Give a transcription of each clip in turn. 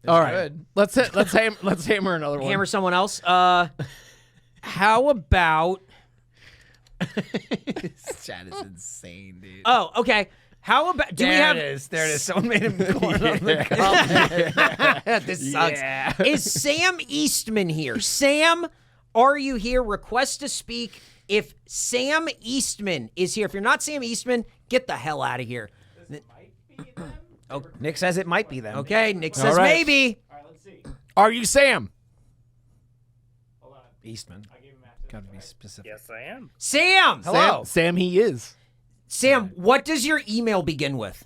All right. Let's hammer another one. Hammer someone else. How about? This chat is insane, dude. Oh, okay. How about? Do we have? There it is. Someone made him corn on the comment. This sucks. Is Sam Eastman here? Sam, are you here? Request to speak. If Sam Eastman is here, if you're not Sam Eastman, get the hell out of here. Oh, Nick says it might be them. Okay, Nick says right. maybe. All right, let's see. Are you Sam? Hold on. Eastman. I gave him access. Gotta be specific. Yes, I am. Sam. Hello. Sam, he is. Sam, what does your email begin with?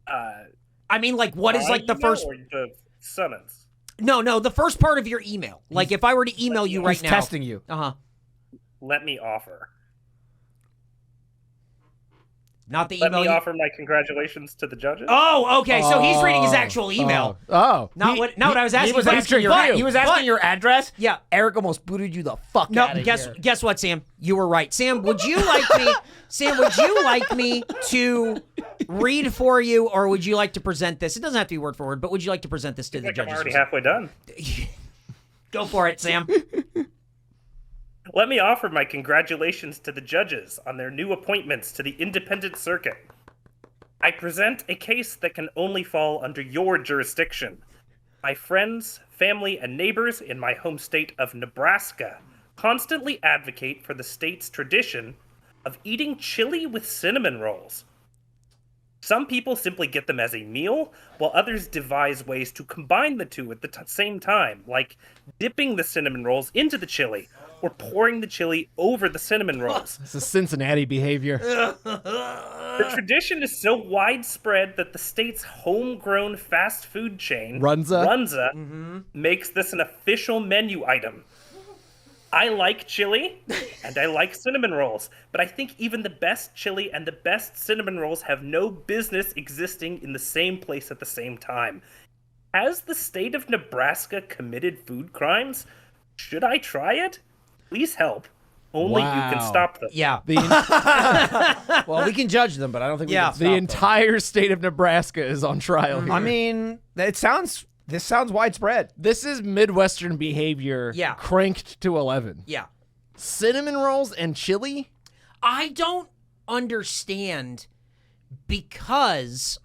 I mean, like, what is like the first? Or the summons? No, the first part of your email. Like, if I were to email you right He's now. testing you. Let me offer. Not the Let email. me offer my congratulations to the judges. Oh, okay. So he's reading his actual email. Not what I was asking. He was asking But- your address. Yeah. Eric almost booted you the fuck No, out of here. guess what, Sam? You were right. Sam, would you like me? Sam, would you like me to read for you, or would you like to present this? It doesn't have to be word for word, but would you like to present this to the I'm judges? already halfway done. Go for it, Sam. Let me offer my congratulations to the judges on their new appointments to the independent circuit. I present a case that can only fall under your jurisdiction. My friends, family, and neighbors in my home state of Nebraska constantly advocate for the state's tradition of eating chili with cinnamon rolls. Some people simply get them as a meal, while others devise ways to combine the two at the same time, like dipping the cinnamon rolls into the chili or pouring the chili over the cinnamon rolls. This is Cincinnati behavior. The tradition is so widespread that the state's homegrown fast food chain, Runza, makes this an official menu item. I like chili, and I like cinnamon rolls, but I think even the best chili and the best cinnamon rolls have no business existing in the same place at the same time. Has the state of Nebraska committed food crimes? Should I try it? Please help. Only you can Wow. stop them. Yeah. Well, we can judge them, but I don't think we Yeah. can stop the them. entire state of Nebraska is on trial here. I mean, this sounds widespread. This is Midwestern behavior Yeah. cranked to 11. Yeah. Cinnamon rolls and chili? I don't understand because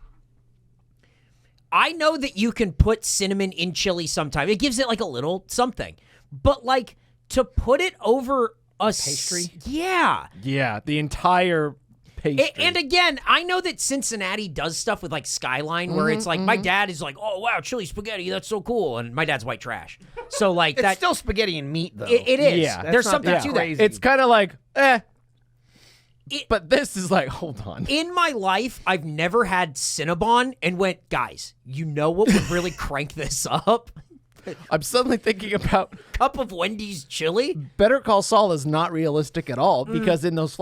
I know that you can put cinnamon in chili sometime. It gives it like a little something. But like to put it over a Pastry? Yeah. Yeah, the entire pastry. And again, I know that Cincinnati does stuff with like Skyline where it's like my dad is like, "Oh wow, chili spaghetti, that's so cool." And my dad's white trash. So like It's that still spaghetti and meat, though. it is. Yeah. There's That's not something that to crazy. that. It's kind of like, It- but this is like, hold on. In my life, I've never had Cinnabon and went, "Guys, you know what would really crank this up? I'm suddenly thinking about Cup of Wendy's chili?" Better Call Saul is not realistic at all because in those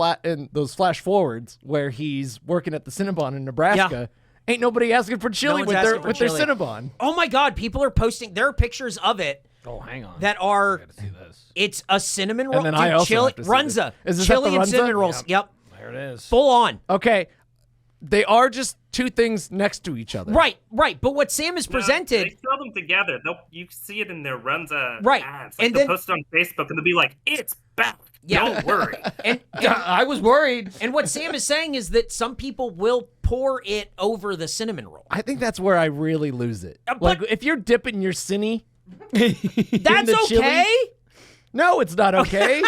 flash forwards where he's working at the Cinnabon in Nebraska, ain't nobody asking for chili one's with asking for their chili. Cinnabon. Oh my God, people are posting. There are pictures of it Oh, hang on. that are. See this. It's a cinnamon roll. then Dude, I also chili, have to see Runza. this. Is this Chili at the and Runza? cinnamon rolls. Yep. There it is. Full on. Okay, they are just two things next to each other. Right. But what Sam has presented. They sell them together. You see it in their Runza Right. ads. And They'll then- post it on Facebook and they'll be like, "It's back. Yeah. Don't worry." And I was worried. and what Sam is saying is that some people will pour it over the cinnamon roll. I think that's where I really lose it. But- Like if you're dipping your cinny, That's the chili- okay. no, it's not okay.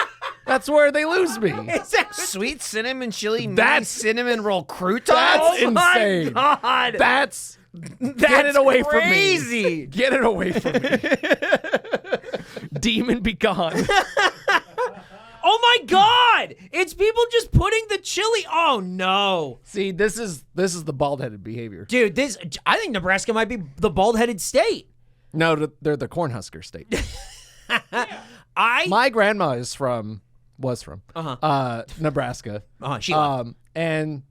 That's where they lose me. Sweet cinnamon chili mini That's- cinnamon roll croutons. That's insane. God. That's get it away crazy. from me. Get it away from me. Demon be gone. Oh my God! It's people just putting the chili. Oh no, See, this is the bald-headed behavior. dude! I think Nebraska might be the bald-headed state. No, they're the Cornhusker state. I My grandma was from Nebraska. she left. And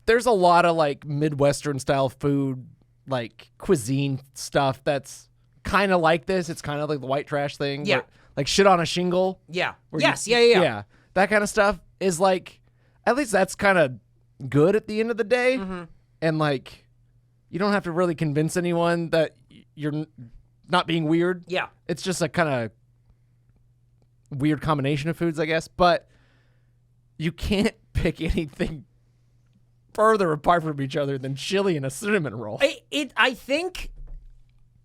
there's a lot of like Midwestern style food, like cuisine stuff that's kind of like this. It's kind of like the white trash thing. Yeah. where- like shit on a shingle. Yeah. where Yes. you- Yeah. That kind of stuff is like, at least that's kind of good at the end of the day. And like, you don't have to really convince anyone that you're not being weird. Yeah. It's just a kind of weird combination of foods, I guess. But you can't pick anything further apart from each other than chili and a cinnamon roll.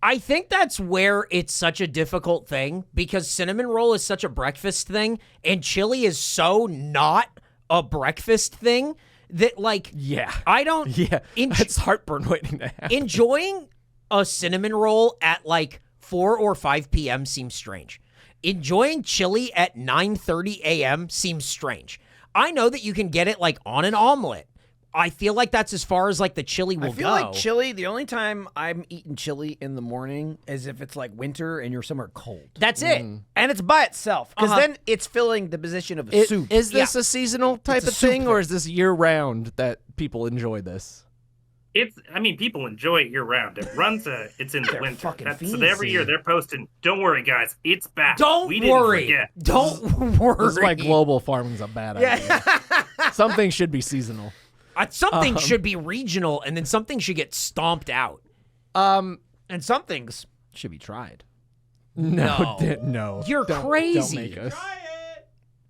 I think that's where it's such a difficult thing because cinnamon roll is such a breakfast thing and chili is so not a breakfast thing that Yeah. I don't It's heartburn waiting to happen. enjoying a cinnamon roll at 4 or 5 p.m. seems strange. Enjoying chili at 9:30 a.m. seems strange. I know that you can get it on an omelet. I feel like that's as far as the chili will go. I feel like chili, the only time I'm eating chili in the morning is if it's winter and you're somewhere cold. That's it. And it's by itself, because then it's filling the position of a soup. Is this a seasonal type of thing, or is this year-round that people enjoy this? People enjoy it year round. It runs it's in the They're winter. fucking So every year they're posting, don't worry guys, it's back. Don't we worry. Didn't forget. Don't worry. This is why global farming's a bad idea. Something should be seasonal. Something should be regional, and then something should get stomped out. And some things should be tried. No. No. You're crazy. Don't make us.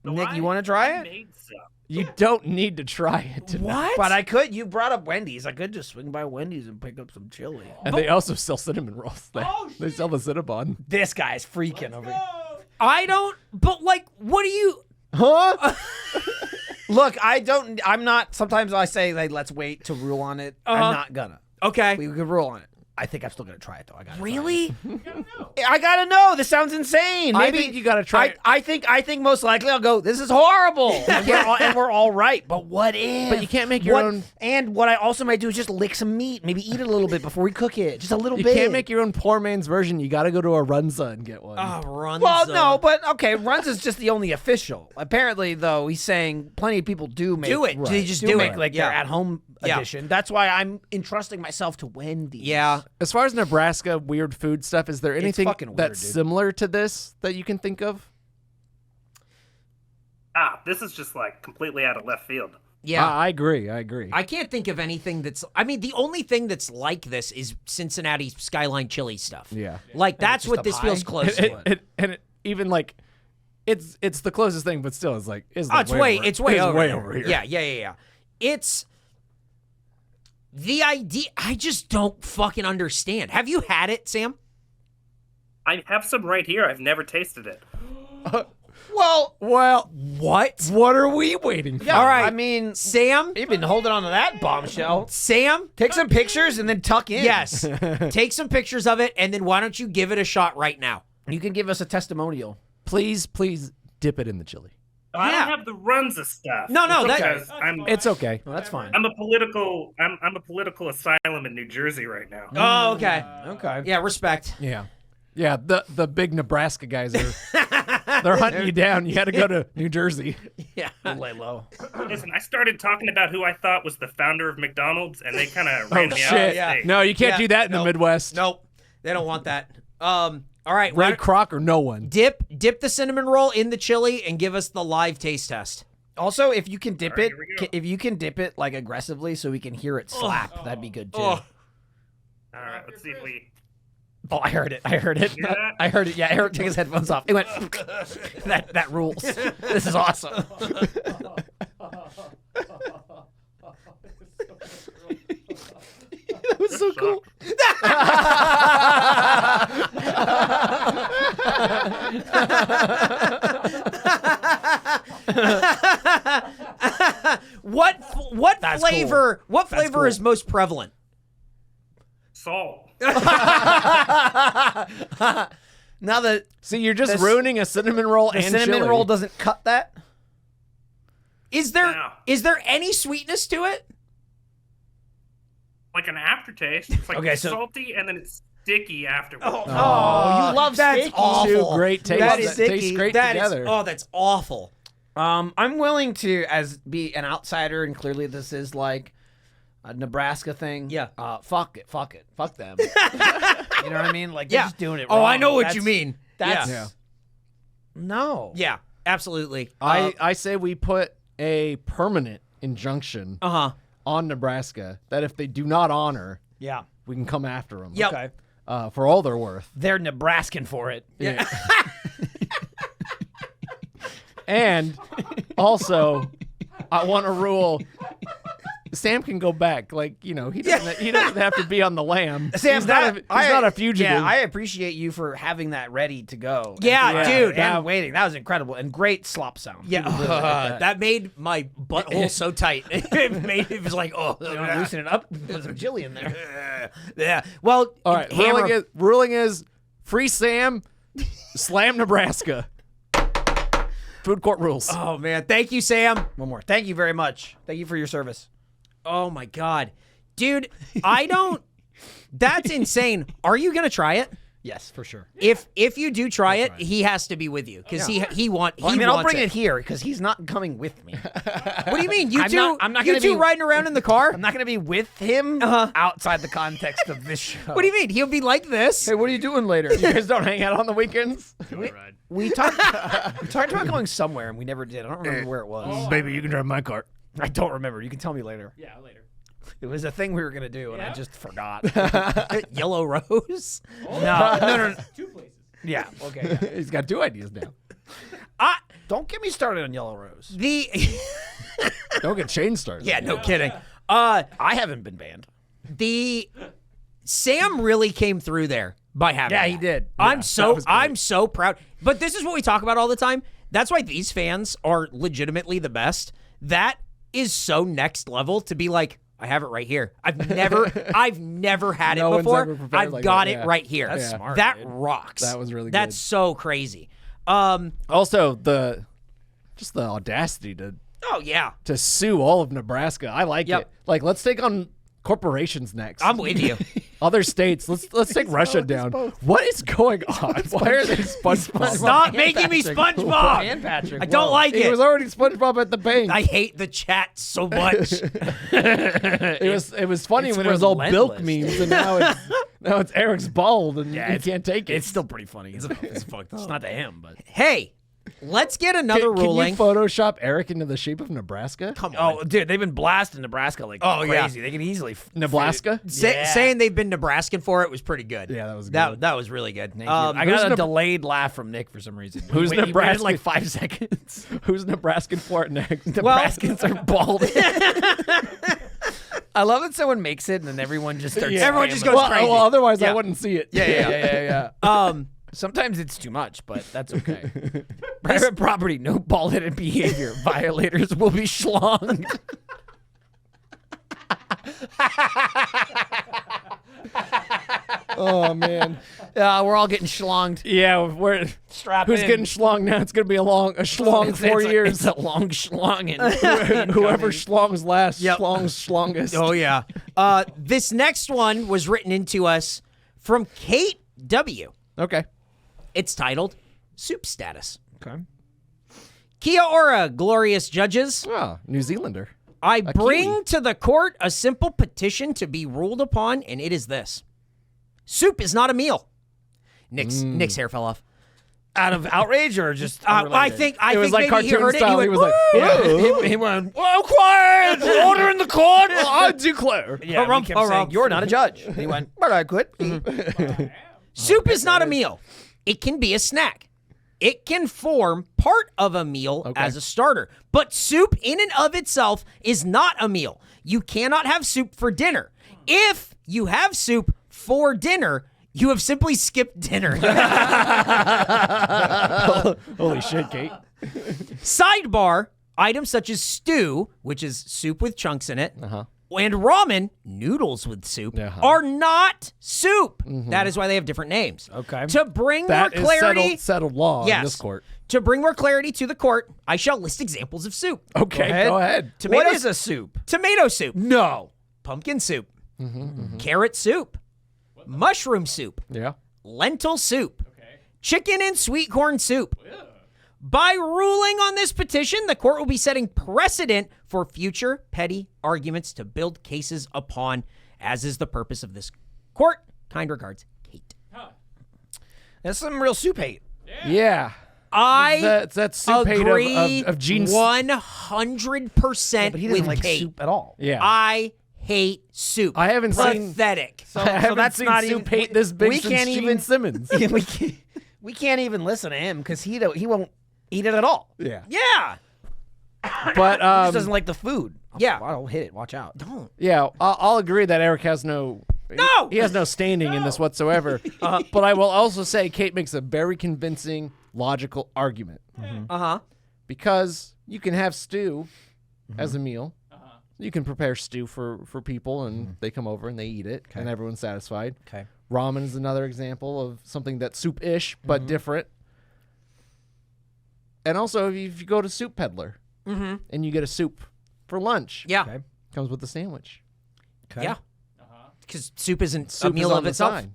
Nick, you want to try I it? made some. You don't need to try it tonight. What? But I could. You brought up Wendy's. I could just swing by Wendy's and pick up some chili. And they also sell cinnamon rolls. They sell the Cinnabon. This guy's freaking over here. I don't. But what do you? Huh? Look, I'm not. Sometimes I say, let's wait to rule on it. I'm not gonna. Okay. We could rule on it. I think I'm still gonna try it though. I got Really? I gotta know. This sounds insane. I Maybe think you gotta try it. I think most likely I'll go. This is horrible, and we're all right. But what if? But you can't make your own. And what I also might do is just lick some meat. Maybe eat it a little bit before we cook it. Just a little You bit. can't make your own poor man's version. You got to go to a Runza and get one. Oh, Runza. Well, no, but okay. Runs is just the only official. Apparently, though, he's saying plenty of people do make Do it. Right. They just do make it. their at-home Yeah. edition. That's why I'm entrusting myself to Wendy's. Yeah. As far as Nebraska weird food stuff, is there anything fucking weird, that's dude. similar to this that you can think of? This is just completely out of left field. Yeah. I agree. I can't think of anything that's. I mean, the only thing that's like this is Cincinnati Skyline chili stuff. Yeah. That's just what a this pie? feels close to. Even it's the closest thing, but still, it's It's way over here. Yeah. It's the idea. I just don't fucking understand. Have you had it, Sam? I have some right here. I've never tasted it. Well, What? What are we waiting for? yeah. All right. I mean, Sam? you've been holding on to that bombshell. Sam? Take some pictures and then tuck in. Yes. Take some pictures of it, and then why don't you give it a shot right now? You can give us a testimonial. Please dip it in the chili. I Yeah. don't have the Runza stuff. No, It's that- because I'm It's okay. Well, that's fine. I'm a political asylum in New Jersey right now. Oh, okay. Okay. Yeah, respect. Yeah. Yeah, the big Nebraska guys they're hunting you down. You got to go to New Jersey. Yeah. Lay low. Listen, I started talking about who I thought was the founder of McDonald's, and they kind of ran me out. Shit. of the state. No, you can't Yeah, do that in the nope. Midwest. Nope. They don't want that. All right. Ray Kroc or no one. Dip the cinnamon roll in the chili and give us the live taste test. Also, if you can dip All right, it, here we go. if you can dip it aggressively, so we can hear it slap, that'd be good too. Oh. All right, let's see if we. Oh, I heard it. I heard it. Hear that? I heard it. Yeah, Eric took his headphones off. It went. that rules. This is awesome. That was so cool. What That's flavor? cool. What That's flavor cool. is most prevalent? Salt. Now the See, you're just This- ruining a cinnamon roll and cinnamon chili. roll doesn't cut that. Is there Yeah. any sweetness to it? Like an aftertaste. It's Okay, so- salty and then it's sticky afterwards. Oh, you love that's steak. awful. Two great tastes That that is taste great That is- together. that's awful. I'm willing to be an outsider, and clearly this is like a Nebraska thing. Yeah. Fuck it. Fuck them. You know what I mean? Like they're Yeah. just doing it. Oh, I wrong. know what That's- you mean. That's Yeah. no. Yeah, absolutely. I say we put a permanent injunction Uh-huh. on Nebraska that if they do not honor Yeah. we can come after them. Yep. Okay. For all they're worth. They're Nebraskan for it. Yeah. And also, I want to rule. Sam can go back. Like, he doesn't have to be on the lam. Sam, he's not a fugitive. Yeah, I appreciate you for having that ready to go. Yeah, dude. And waiting. That was incredible. And great slop sound. Yeah, Really like that. that made my butthole so tight. It was like, oh, You know, loosen it up. There's some chili in there. yeah. Well, All right. Ruling is free Sam, slam Nebraska. Food court rules. Oh man, thank you, Sam. One more. Thank you very much. Thank you for your service. Oh my god, dude, I don't. That's insane. Are you gonna try it? Yes, for sure. If you do try it, he has to be with you because he wants. I'll bring it here because he's not coming with me. What do you mean? You I'm two? not you gonna two be- riding around in the car? I'm not going to be with him outside the context of this show. What do you mean? He'll be like this. Hey, what are you doing later? You guys don't hang out on the weekends? We talked about going somewhere, and we never did. I don't remember where it was. Baby, you can drive my car. I don't remember. You can tell me later. Yeah, later. It was a thing we were going to do, and I just forgot. Yellow Rose. No. 2 places. Yeah, okay. Yeah. He's got 2 ideas now. Don't get me started on Yellow Rose. Don't get chain started. Yeah, no kidding. I haven't been banned. Sam really came through there by having. Yeah, that. he did. I'm Yeah, so proud. But this is what we talk about all the time. That's why these fans are legitimately the best. That is so next level to be like, I have it right here. I've never had No it one's before. ever prepared I've like got that, it yeah. right here. That's smart, That dude. rocks. That was really That's good. so crazy. Also, the audacity Oh yeah, to sue all of Nebraska. I like Yep. it. Like, let's take on corporations next. I'm with you. Other states. Let's take Russia down. What is going on? Why are they SpongeBob? Stop making me SpongeBob. And Patrick. I don't like It it. was already SpongeBob at the bank. I hate the chat so much. It was funny It's when it was all Bilk relentless. memes, and now it's Eric's bald, and you can't take it. It's still pretty funny. It's fucked up. It's not to him, but. Hey, let's get another Can ruling. you Photoshop Eric into the shape of Nebraska? Come on. Oh, dude, they've been blasting Nebraska like Oh, yeah. crazy. They can easily. Nebraska? Saying they've been Nebraskan for it was pretty good. Yeah, that was That good. that was really good. Thank you. I who's got a Neb- delayed laugh from Nick for some reason. Who's He waited Nebraska? like 5 seconds. Who's Nebraskan for it next? Nebraskans are bald. I love that someone makes it and then everyone just starts. Everyone just spamming goes it. crazy. Well, otherwise Yeah. I wouldn't see it. Yeah. Sometimes it's too much, but that's okay. Private property, no ball-headed behavior. Violators will be schlonged. Oh man. We're all getting schlonged. Yeah, we're Strap who's in. getting schlong now? It's gonna be a schlong It's 4 a- years. It's a long schlonging. Whoever schlongs last, Yep. schlongs schlongest. Oh yeah. This next one was written into us from Kate W. Okay. It's titled Soup Status. Okay. Kia ora, glorious judges. Oh, New Zealander. I bring kiwi. to the court a simple petition to be ruled upon, and it is this. Soup is not a meal. Nick's hair fell off. Out of outrage or just I unrelated? think It was like maybe he cartoon heard it. style. He He went, was like, "Woo!" he went, whoa, quiet! Order in the court! I declare. Yeah, we Harumph, kept saying, harumph. you're not a judge. And he went, but I could. Soup is not a meal. It can be a snack. It can form part of a meal as a starter. But soup in and of itself is not a meal. You cannot have soup for dinner. If you have soup for dinner, you have simply skipped dinner. Holy shit, Kate. Sidebar, items such as stew, which is soup with chunks in it, and ramen, noodles with soup, are not soup. That is why they have different names. Okay. To bring That more is clarity, settled law yes. in this court. To bring more clarity to the court, I shall list examples of soup. Okay, go ahead. Tomato, What is a soup? tomato soup, No. pumpkin soup, carrot soup, mushroom soup, Yeah. lentil soup, chicken and sweet corn soup. By ruling on this petition, the court will be setting precedent for future petty arguments to build cases upon, as is the purpose of this court. Kind regards, Kate. That's some real soup hate. I That's that soup hate agree of Gene's. 100% But he with doesn't like Kate. soup at all. Yeah. I hate soup. I haven't seen. Pathetic. So, I haven't that's seen not soup even hate this big we since can't Gene even Simmons. Yeah, we can't even listen to him because he won't eat it at all. Yeah, Yeah. but He just doesn't like the food. Yeah. I'll hit it. Watch out. Don't. yeah, I'll agree that Eric has no. No! He has no standing in this whatsoever. But I will also say Kate makes a very convincing, logical argument Uh-huh. because you can have stew as a meal. You can prepare stew for people, and they come over and they eat it, and everyone's satisfied. Okay. Ramen is another example of something that's soup-ish but different. And also, if you go to Soup Peddler and you get a soup for lunch, Yeah. Okay. comes with a sandwich. Okay. Yeah. Because soup isn't Soup a meal is on of the itself. side.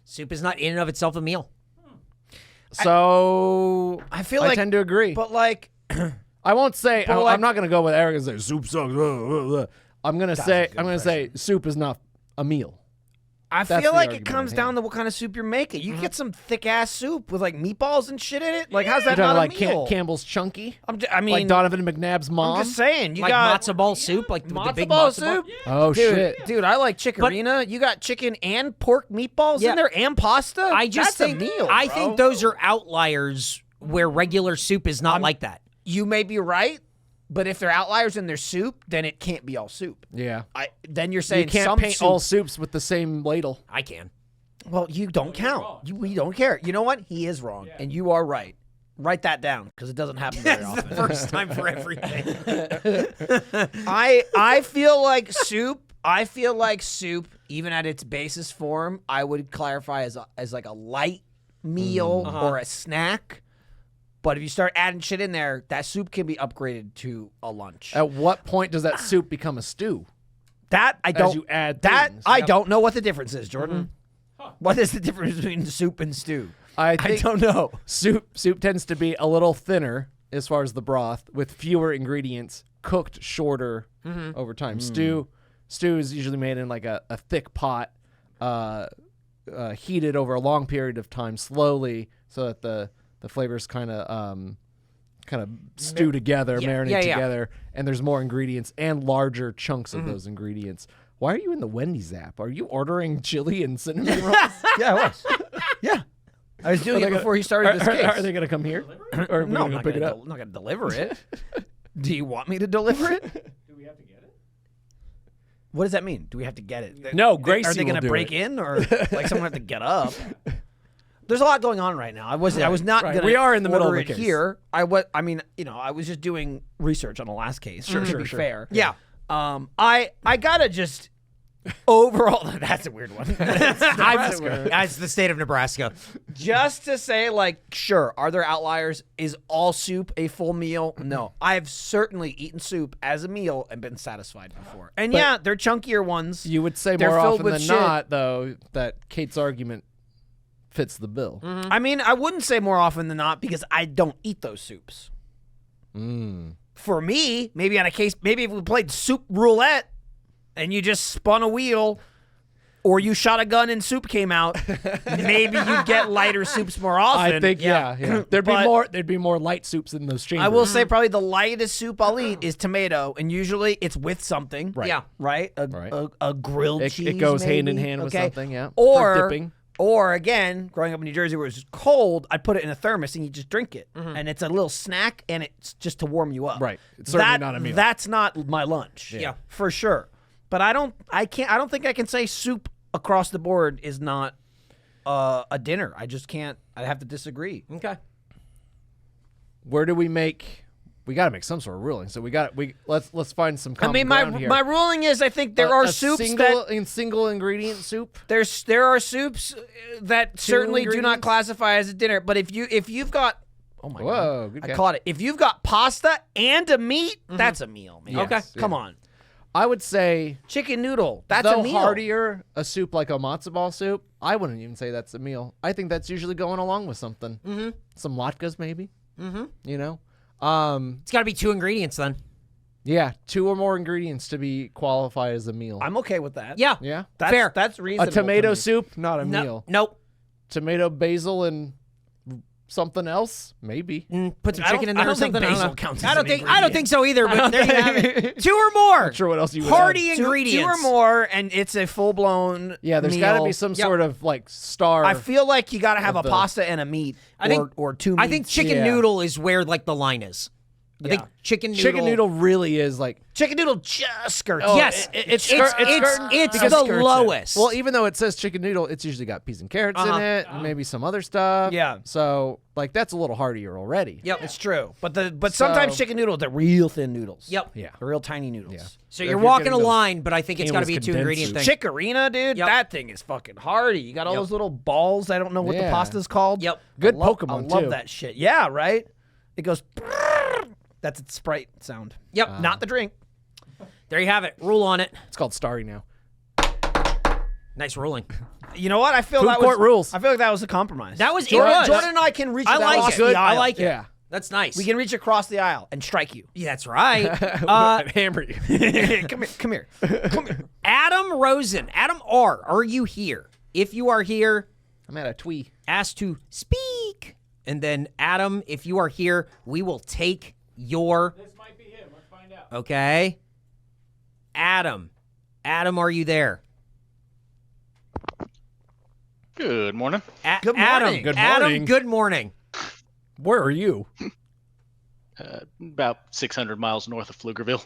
Soup is not in and of itself a meal. So I feel I like, tend to agree. but like, I won't say. But like- I'm not going to go with Eric and say soup sucks. I'm going to say. a good I'm going to say soup is not a meal. I That's feel the like it argument comes I down have. to what kind of soup you're making. You get some thick ass soup with like meatballs and shit in it. Like, how's You're that talking not like a meal? Campbell's Chunky, I mean, like Donovan McNabb's mom. I'm just saying. You Like got matzo ball soup, like the matzo big ball matzo ball. soup. Oh shit! Dude, I like chickarina. You got chicken and pork meatballs Yeah. in there and pasta. I just That's think a meal. I bro. think those are outliers where regular soup is not like that. You may be right, but if they're outliers in their soup, then it can't be all soup. Yeah, Then you're you saying can't some paint soup. all soups with the same ladle. I can. Well, you don't count. We don't care. You know what? He is wrong, and you are right. Write that down because it doesn't happen very often. First time for everything. I feel like soup. I feel like soup, even at its basis form, I would clarify as like a light meal or a snack. But if you start adding shit in there, that soup can be upgraded to a lunch. At what point does that soup become a stew? That I don't. you add that things. I don't know what the difference is, Jordan. What is the difference between soup and stew? I I think don't know. soup tends to be a little thinner as far as the broth, with fewer ingredients, cooked shorter over time. Stew is usually made in like a thick pot, heated over a long period of time slowly, so that the flavors kind of stew together, marinate yeah. together, and there's more ingredients and larger chunks of those ingredients. Why are you in the Wendy's app? Are you ordering chili and cinnamon rolls? Yeah, I was. Yeah, I was doing it before he started this case. Are they going to come here? Or are we No, I'm going to not pick it gonna up? I'm not going to deliver it. Do you want me to deliver it? Do we have to get it? What does that mean? Do we have to get it? No, Are Gracie they will gonna do break it. in, or like someone have to get up? There's a lot going on right now. I was not right. gonna. We are in the middle of order the it case. here. I mean, I was just doing research on the last case. Sure, to be fair. Yeah. I gotta just overall. That's a weird one. It's the state of Nebraska. Just to say, like, sure, are there outliers? Is all soup a full meal? No. I've certainly eaten soup as a meal and been satisfied before. And yeah, they're chunkier ones. You would say They're more filled often with than shit. not, though, that Kate's argument fits the bill. I mean, I wouldn't say more often than not because I don't eat those soups. For me, maybe on a case, maybe if we played soup roulette and you just spun a wheel or you shot a gun and soup came out, maybe you'd get lighter soups more often. I think, yeah. There'd be more light soups in those chambers. I will say probably the lightest soup I'll eat is tomato, and usually it's with something. Right. Yeah. Right? A grilled cheese. It goes hand in maybe, hand with okay? something, yeah. For dipping. Or again, growing up in New Jersey where it was cold, I'd put it in a thermos and you just drink it. And it's a little snack and it's just to warm you up. Right. It's certainly not a meal. That's not my lunch. Yeah. For sure. But I don't think I can say soup across the board is not a dinner. I just can't. I have to disagree. Okay. Where do we make? We got to make some sort of ruling. So let's find some I common mean, ground here. my ruling is I think there are a soups single ingredient soup. there are soups that certainly do not ingredients? classify as a dinner. But if you've got oh my Whoa, god, good I catch. caught it. If you've got pasta and a meat, that's a meal, man. Yes, Okay, yeah. come on, I would say, chicken noodle. That's though a meal. heartier, a soup like a matzo ball soup, I wouldn't even say that's a meal. I think that's usually going along with something. Some latkes maybe. You know. It's got to be 2 ingredients then. Yeah, 2 or more ingredients to be qualified as a meal. I'm okay with that. Yeah. Yeah. That's, Fair. That's A reasonable. tomato to me. soup, not a No, meal. nope. Tomato, basil, and something else, maybe. Put some I chicken in don't there or think something. I don't basil know. counts I as don't an think. I don't think so either. But there you have it. 2 or more. Not sure what else you would Hearty add. ingredients. 2 or more, and it's a full-blown Yeah, there's got got to be some sort of like star. I feel like you got to have a the- pasta and a meat, I think- or 2 meats. I think chicken Yeah. noodle is where like the line is. I think Yeah. chicken noodle. chicken noodle really is like. chicken noodle just skirts. Oh, Yes, it's it's because the skirts it. lowest. Well, even though it says chicken noodle, it's usually got peas and carrots in it, and maybe some other stuff. Yeah. So like that's a little heartier already. Yep. It's true. But sometimes So- chicken noodles are real thin noodles. Yep. Yeah. They're real tiny noodles. Yeah. So If you're you're walking a getting the line, but I think it's got to Camel's be a 2 ingredient thing. condensed Chickarina, dude, Yep. that thing is fucking hearty. You got all Yep. those little balls. I don't know what the Yeah. pasta's called. Yep. Good I love, Pokemon, I love too. that shit. Yeah, right? It goes. That's its Sprite sound. Yep. Not the drink. There you have it. Rule on it. It's called Starry now. Nice ruling. You know what? I feel Food that court was rules. I feel like that was a compromise. That was- it Jordan, was. Jordan and I can reach. I like across it. the I aisle. like it. Yeah. That's nice. We can reach across the aisle and strike you. Yeah, that's right. Hammer you. Come here. Come here. Come here. Adam Rosen. Adam R. Are you here? If you are here, I'm at a twee. ask to speak. And then Adam, if you are here, we will take your. This might be him. Let's find out. Okay. Adam. Adam, are you there? Good morning. Good Adam. morning. Good Adam, morning. good morning. Where are you? About 600 miles north of Pflugerville.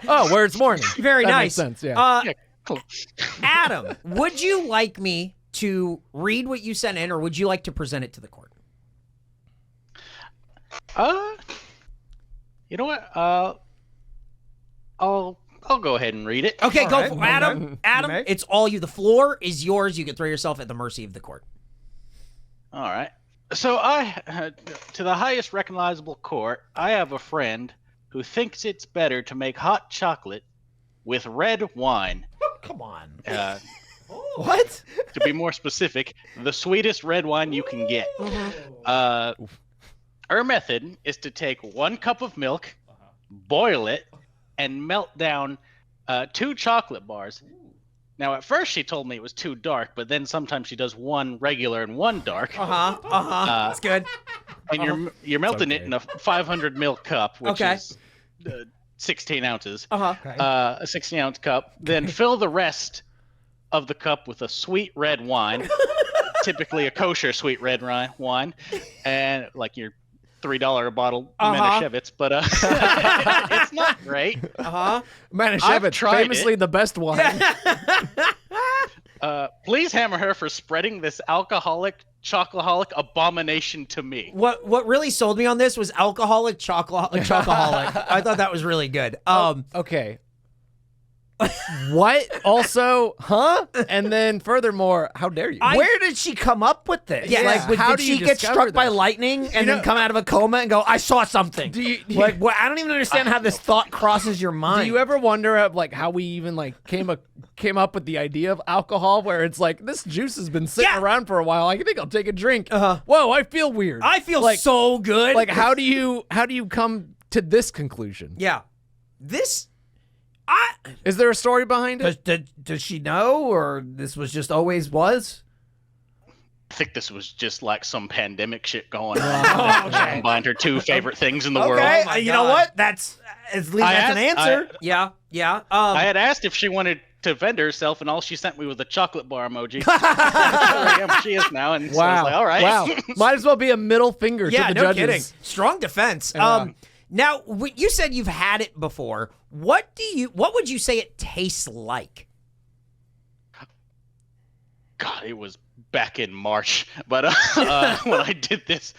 Oh, where it's morning. Very That nice. makes sense. Yeah. Yeah, cool. Adam, would you like me to read what you sent in, or would you like to present it to the court? You know what? I'll go ahead and read it. Okay, All go right, for okay. Adam. Adam, You may. it's all you. The floor is yours. You can throw yourself at the mercy of the court. All right. So to the highest recognizable court, I have a friend who thinks it's better to make hot chocolate with red wine. Come on. What? To be more specific, the sweetest red wine you can get. Her method is to take 1 cup of milk, boil it, and melt down 2 chocolate bars. Now, at first she told me it was too dark, but then sometimes she does 1 regular and 1 dark. That's good. And you're melting it in a 500 ml cup, which Okay. is 16 ounces. Okay. A 16-ounce cup. Then fill the rest of the cup with a sweet red wine, typically a kosher sweet red wine, and like your $3 a bottle Manischewitz, but it's not great. Manischewitz, tried famously the best wine. Please hammer her for spreading this alcoholic, chocoholic abomination to me. What really sold me on this was alcoholic chocoholic. I thought that was really good. Okay. What? Also, huh? And then furthermore, how dare you? Where did she come up with this? Yeah. Like, How did do she you get discover struck by this? lightning and then come out of a coma and go, I saw something? Like, what? I don't even understand how this thought crosses your mind. Do you ever wonder like how we even like came up with the idea of alcohol, where it's like this juice has been sitting Yeah. around for a while. I think I'll take a drink. Whoa, I feel weird. I feel like so good. like how do you come to this conclusion? yeah, this. Is there a story behind it? Does she know, or this was just always was? I think this was just like some pandemic shit going on. She combined her 2 favorite things in the world. Okay, my you know God. what? That's at least that's an answer. Yeah. I had asked if she wanted to vend herself, and all she sent me was a chocolate bar emoji. Yeah, she is now, and so I was like, all right. Wow. Might as well be a middle finger Yeah, to the no judges. kidding. Strong defense. Now you said you've had it before. What would you say it tastes like? God, it was back in March, but when I did this,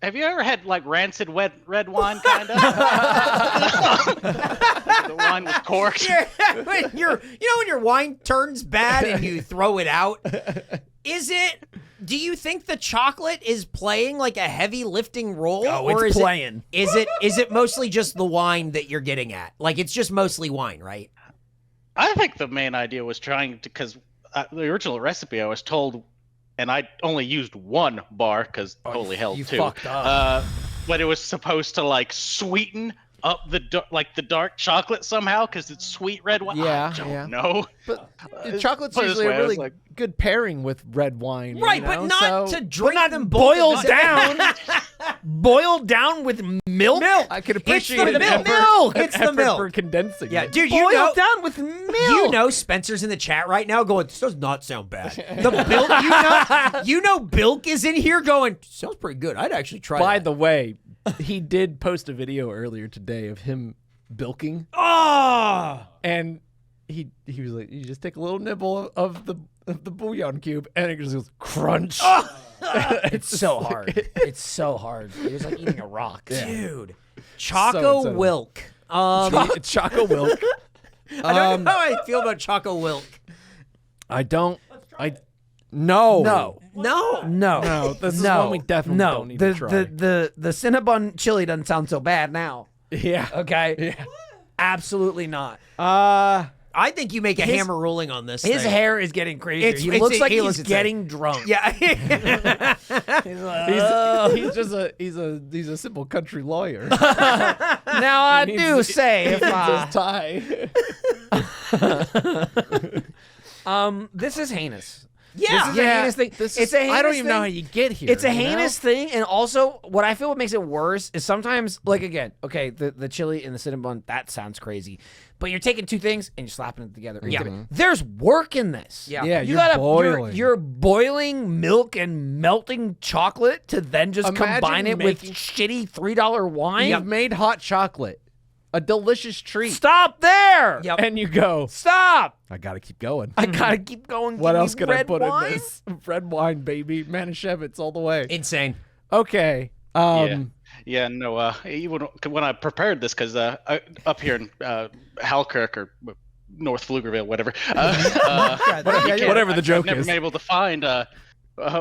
have you ever had like rancid red wine kind of? The wine with corks. when your wine turns bad and you throw it out. Do you think the chocolate is playing like a heavy lifting role? Oh, or it's is playing. Is it mostly just the wine that you're getting at? Like it's just mostly wine, right? I think the main idea was trying to, because the original recipe I was told, and I only used 1 bar because holy hell, you 2. fucked up. But it was supposed to like sweeten up the dark chocolate somehow because it's sweet red wine. Yeah, I don't yeah. know. But chocolate's Put it this usually way, a I was really like- good pairing with red wine. Right, you but know? not So to drink not them both boiled together. down. Boiled down with milk. I could appreciate the an milk. effort, It's an the effort milk. for condensing. Yeah, it. dude, you Boiled know, down with milk. you know, Spencer's in the chat right now going, "This does not sound bad." The Bilk, you know, Bilk is in here going, "Sounds pretty good. I'd actually try." By that. the way, he did post a video earlier today of him bilking, and he was like, "You just take a little nibble of the bouillon cube, and it just goes crunch." It's so hard. It's so hard. It was like eating a rock. dude, Choco unsettling. Wilk. Choco Wilk. I don't know how I feel about Choco Wilk. No. No, No, this is one we definitely don't need to try. The Cinnabon chili doesn't sound so bad now. Yeah. Okay. Yeah. Absolutely not. I think you make a hammer ruling on this. His thing. hair is getting crazier. It's- He it's- looks like he he's looks insane. getting drunk. Yeah. He's just he's a simple country lawyer. Now I He do needs- say he if needs I, his tie. this is heinous. Yeah. This is a heinous thing. It's a heinous I don't even know thing. how you get here. It's a you know? heinous thing, and also what I feel what makes it worse is sometimes, like again, okay, the chili and the cinnamon, that sounds crazy, but you're taking two things and you're slapping it together. Yeah. There's work in this. Yeah. Yeah, You you're gotta boiling. You're boiling milk and melting chocolate to then just Imagine combine it with making- shitty $3 wine. You've made hot chocolate, a delicious treat, Stop there. Yep. and you go, Stop. I gotta keep going. I gotta keep going. What Give me else can I red put wine? in this? Red wine, baby. Manischewitz all the way. Insane. Okay. Yeah, no. Even when I prepared this, because up here in Halkirk or North Pflugerville, whatever. Whatever the joke I've never is. been able to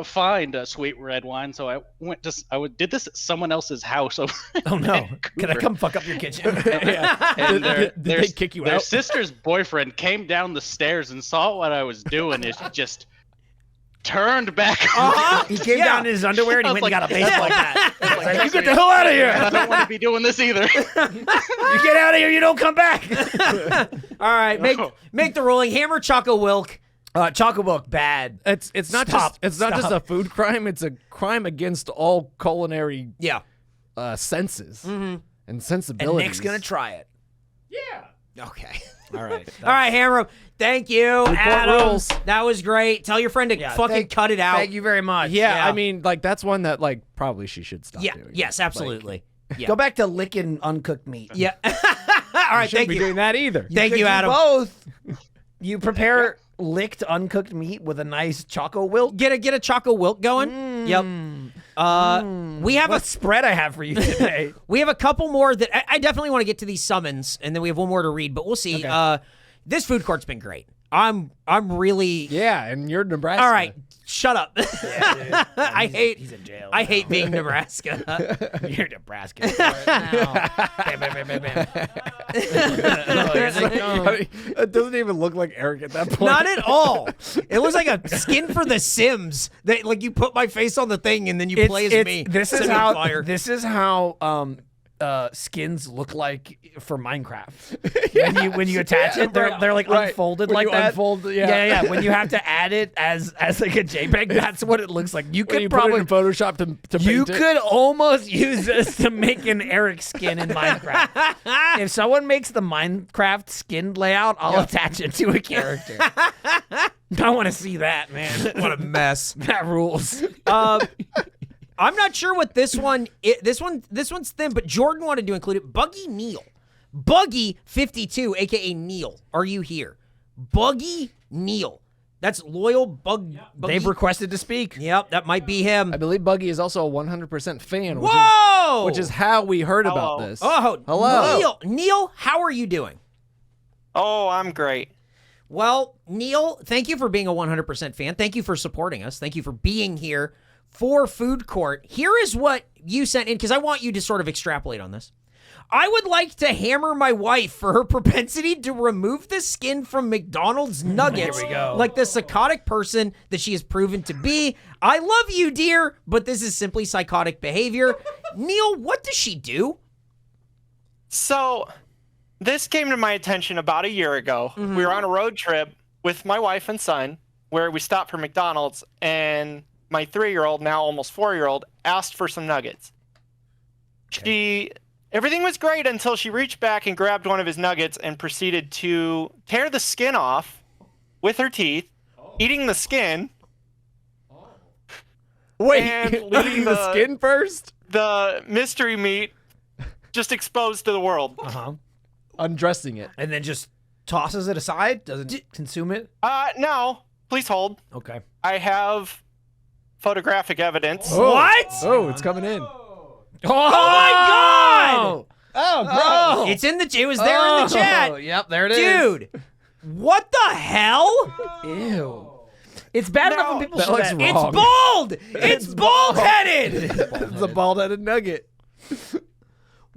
find sweet red wine, so I did this at someone else's house over. Oh no! Can I Vancouver. come fuck up your kitchen? And Did they kick you their out? sister's boyfriend came down the stairs and saw what I was doing. Is just turned back. He came down in his underwear and he I went was and got a like- baseball bat. Like, You get the hell out of here! I don't want to be doing this either. You get out of here! You don't come back. All right, make the ruling. Hammer Choco Wilk. Choco Book bad. It's not Stop. just not just a Stop. food crime. It's a crime against all culinary Yeah. senses and And sensibilities. Nick's gonna try it. Okay. All right. All right, Hammer. Thank you, Adam. rules. That was great. Tell your friend to fucking cut it out. Thank you very much. Yeah, Yeah. I mean, like that's one that like probably she should stop Yeah. doing. Yes, absolutely. Yeah. Go back to licking uncooked meat. Yeah. All right. Shouldn't Thank be you. doing that either. Thank could you, do Adam. Both. You prepare licked uncooked meat with a nice Choco Wilk. Get a Choco Wilk going. Yep. We have What spread I have for you today? we have a couple more that I definitely want to get to these summons, and then we have one more to read. But we'll see. This food court's been great. I'm really. Yeah, and you're Nebraska. All right. Shut up. I hate. He's in jail. I hate being Nebraska. You're Nebraska. Bam, bam, bam, bam, bam. It doesn't even look like Eric at that point. Not at all. It was like a skin for The Sims. That like you put my face on the thing and then you play as me. This is Set me on how. fire. This is how. Skins look like for Minecraft. When you attach it, they're like right. unfolded When like you that. unfold it, yeah. When you have to add it as like a JPEG, that's what it looks like. You When could you probably put it in Photoshop to you paint it. could almost use this to make an Eric skin in Minecraft. If someone makes the Minecraft skin layout, I'll attach it to a character. I want to see that, man. What a mess. That rules. I'm not sure what this one. This one's thin, but Jordan wanted to include it. Buggy Neil, Buggy 52, aka Neil. Are you here? Buggy Neil. That's loyal Buggy. They've requested to speak. Yep, that might be him. I believe Buggy is also a 100% fan. Whoa! Which is how we heard about Hello. this. Oh, Hello. Neil, how are you doing? Oh, I'm great. Well, Neil, thank you for being a 100% fan. Thank you for supporting us. Thank you for being here for Food Court. Here is what you sent in, because I want you to sort of extrapolate on this. I would like to hammer my wife for her propensity to remove the skin from McDonald's nuggets like the psychotic person that she has proven to be. I love you, dear, but this is simply psychotic behavior. Neil, what does she do? So, this came to my attention about a year ago. Mm-hmm. We were on a road trip with my wife and son where we stopped for McDonald's, and my 3-year-old, now almost 4-year-old, asked for some nuggets. Everything was great until she reached back and grabbed one of his nuggets and proceeded to tear the skin off with her teeth, eating the skin. Wait, And eating leaving the skin first? The mystery meat just exposed to the world. Undressing it. And then just tosses it aside? Doesn't consume it? No, please hold. Okay. I have photographic evidence. What? Oh, it's coming in. Oh my God! Oh, bro. It was there in the chat. Yep, there it is. Dude, what the hell? Ew. It's bad enough when people that say looks that. wrong. It's bald! It's bald-headed! It's a bald-headed nugget.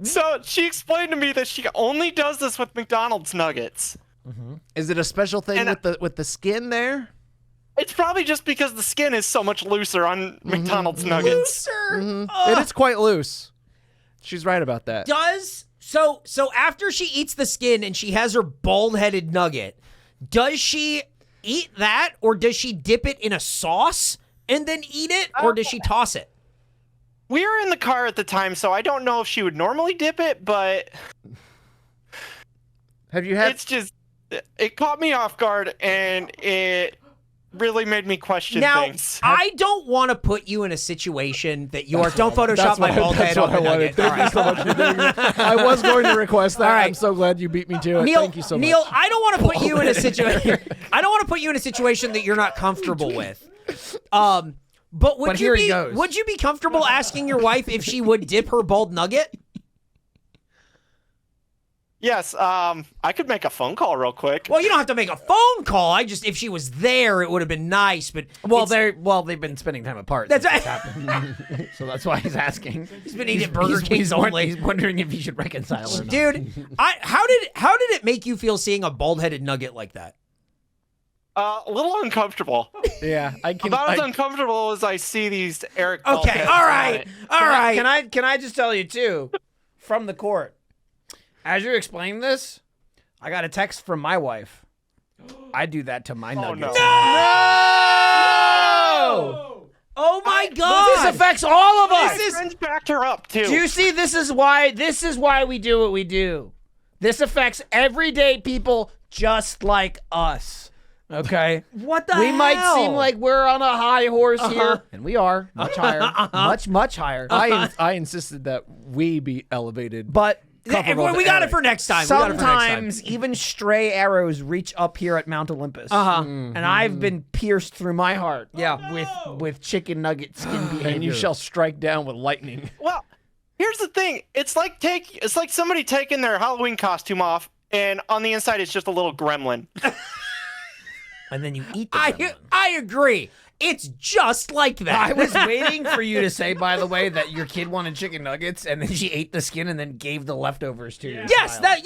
So she explained to me that she only does this with McDonald's nuggets. Is it a special thing And with the skin there? It's probably just because the skin is so much looser on McDonald's nuggets. It is quite loose. She's right about that. So after she eats the skin and she has her bald-headed nugget, does she eat that, or does she dip it in a sauce and then eat it, or does she toss it? We were in the car at the time, so I don't know if she would normally dip it, but Have you had? it's just, it caught me off guard, and it really made me question Now, things. I don't want to put you in a situation that you are. Don't Photoshop That's my what- bald that's head what on the I wanted. nugget. Thank All you right. so much for doing that. I was going to request that. All right. I'm so glad you beat me to it. Neil, Thank you so much. Neil, I don't want to put you in a situation. I don't want to put you in a situation that you're not comfortable with. But would But you here he be goes. would you be comfortable asking your wife if she would dip her bald nugget? Yes, I could make a phone call real quick. Well, you don't have to make a phone call. If she was there, it would have been nice. But They've been spending time apart. That's since right. this happened. So that's why he's asking. He's been eating Burger Kings only. He's wondering if he should reconcile or not. Dude, how did it make you feel seeing a bald-headed nugget like that? A little uncomfortable. Yeah, I can. About as uncomfortable as I see these Eric. Okay, Baldheads all on right, it. all right. Can I just tell you too, from the court, as you're explaining this, I got a text from my wife. I do that to my nuggets. no. No! Oh my God! This affects all of us. My friends backed her up too. Do you see? This is why we do what we do. This affects everyday people just like us. Okay. What the We hell? might seem like we're on a high horse here, and we are much higher, much higher. I insisted that we be elevated. But We got it for next time. We got it for next time. sometimes even stray arrows reach up here at Mount Olympus. And I've been pierced through my heart. Yeah. with chicken nugget skin behavior. And you shall strike down with lightning. Well, here's the thing. It's like somebody taking their Halloween costume off, and on the inside it's just a little gremlin. And then you eat the gremlin. I agree. It's just like that. I was waiting for you to say, by the way, that your kid wanted chicken nuggets, and then she ate the skin and then gave the leftovers to you. Yes, that